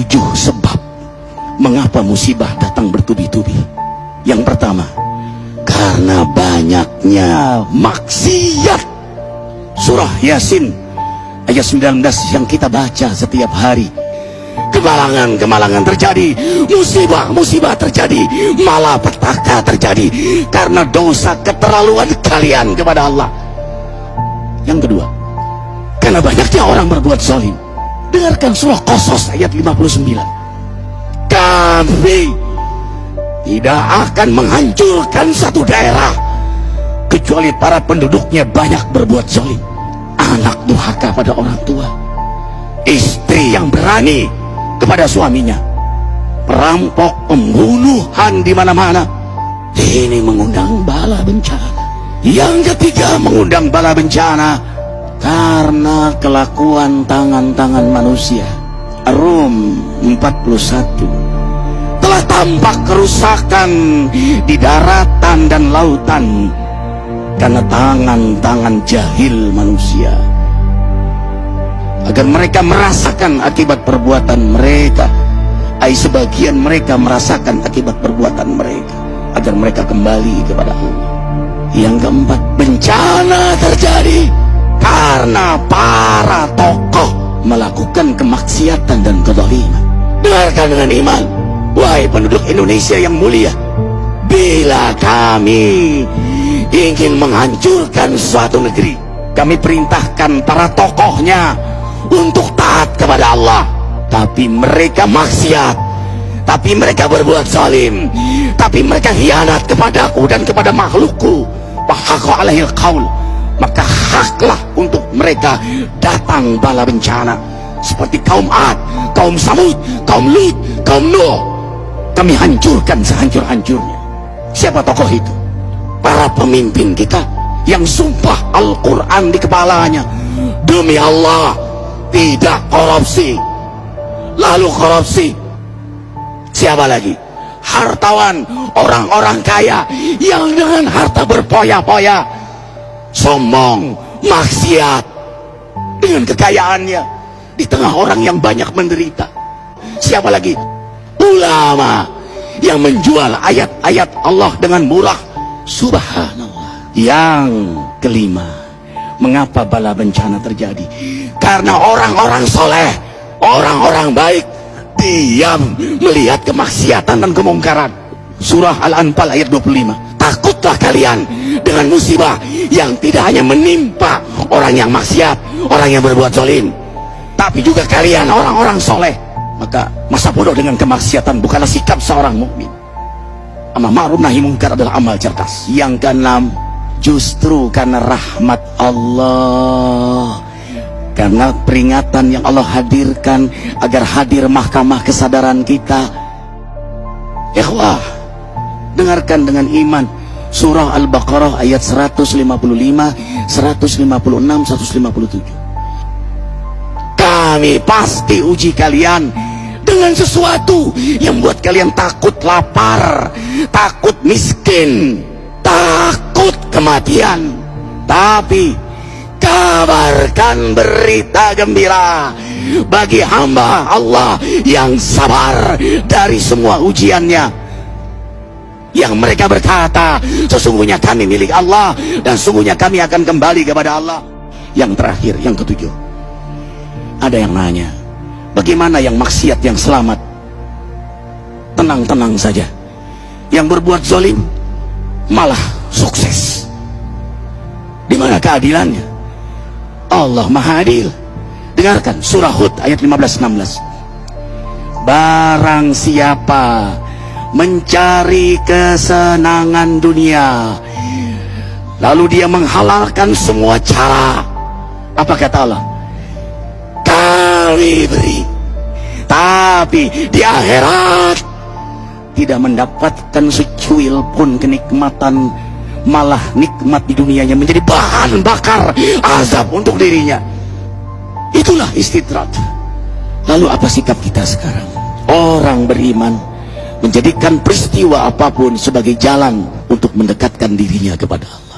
7 sebab mengapa musibah datang bertubi-tubi. Yang pertama, karena banyaknya maksiat. Surah Yasin ayat 19 yang kita baca setiap hari. Kemalangan-kemalangan terjadi, musibah-musibah terjadi, malapetaka terjadi karena dosa keterlaluan kalian kepada Allah. Yang kedua, karena banyaknya orang berbuat zalim. Dengarkan surah Qasas ayat 59. Kami tidak akan menghancurkan satu daerah kecuali para penduduknya banyak berbuat zalim. Anak durhaka pada orang tua, istri yang berani kepada suaminya, perampok, pembunuhan di mana-mana. Ini mengundang bala bencana. Yang ketiga, mengundang bala bencana karena kelakuan tangan-tangan manusia. Rum 41. Telah tampak kerusakan di daratan dan lautan karena tangan-tangan jahil manusia, agar mereka merasakan akibat perbuatan mereka. Sebagian mereka merasakan akibat perbuatan mereka, agar mereka kembali kepada Allah. Yang keempat, bencana terjadi karena para tokoh melakukan kemaksiatan dan kezaliman. Dengarkan dengan iman, wahai penduduk Indonesia yang mulia, bila kami ingin menghancurkan suatu negeri, kami perintahkan para tokohnya untuk taat kepada Allah, tapi mereka maksiat, tapi mereka berbuat zalim, tapi mereka khianat kepadaku dan kepada makhlukku. Fahaqa alaihil qaul, maka haklah untuk mereka datang bala bencana seperti kaum Ad, kaum Samud, kaum Lut, kaum Nuh. Kami hancurkan sehancur-hancurnya. Siapa tokoh itu? Para pemimpin kita yang sumpah Al-Quran di kepalanya, demi Allah tidak korupsi. Lalu korupsi. Siapa lagi? Hartawan, orang-orang kaya yang dengan harta berpoya-poya, sombong, maksiat dengan kekayaannya di tengah orang yang banyak menderita. Siapa lagi? Ulama yang menjual ayat-ayat Allah dengan murah. Subhanallah. Yang kelima, mengapa bala bencana terjadi? Karena orang-orang soleh, orang-orang baik diam melihat kemaksiatan dan kemungkaran. Surah Al-Anfal ayat 25. Takutlah kalian dengan musibah yang tidak hanya menimpa orang yang maksiat, orang yang berbuat zalim, tapi juga kalian orang-orang soleh. Maka masa bodoh dengan kemaksiatan bukanlah sikap seorang mukmin. Amar ma'ruf nahi munkar adalah amal cerdas. Yang keenam, justru karena rahmat Allah, karena peringatan yang Allah hadirkan agar hadir mahkamah kesadaran kita. Ikhwah, dengarkan dengan iman surah Al-Baqarah ayat 155, 156, 157. Kami pasti uji kalian dengan sesuatu yang membuat kalian takut lapar, takut miskin, takut kematian. Tapi kabarkan berita gembira bagi hamba Allah yang sabar dari semua ujiannya, yang mereka berkata, sesungguhnya kami milik Allah dan sungguhnya kami akan kembali kepada Allah. Yang terakhir, yang ketujuh, ada yang nanya, bagaimana yang maksiat yang selamat? Tenang-tenang saja. Yang berbuat zalim malah sukses. Di mana keadilannya? Allah Maha Adil. Dengarkan surah Hud ayat 15-16. Barang siapa mencari kesenangan dunia, lalu dia menghalalkan semua cara, apa kata Allah? Kami beri, tapi di akhirat tidak mendapatkan secuil pun kenikmatan, malah nikmat di dunianya menjadi bahan bakar azab untuk dirinya. Itulah istidrat. Lalu apa sikap kita sekarang? Orang beriman menjadikan peristiwa apapun sebagai jalan untuk mendekatkan dirinya kepada Allah.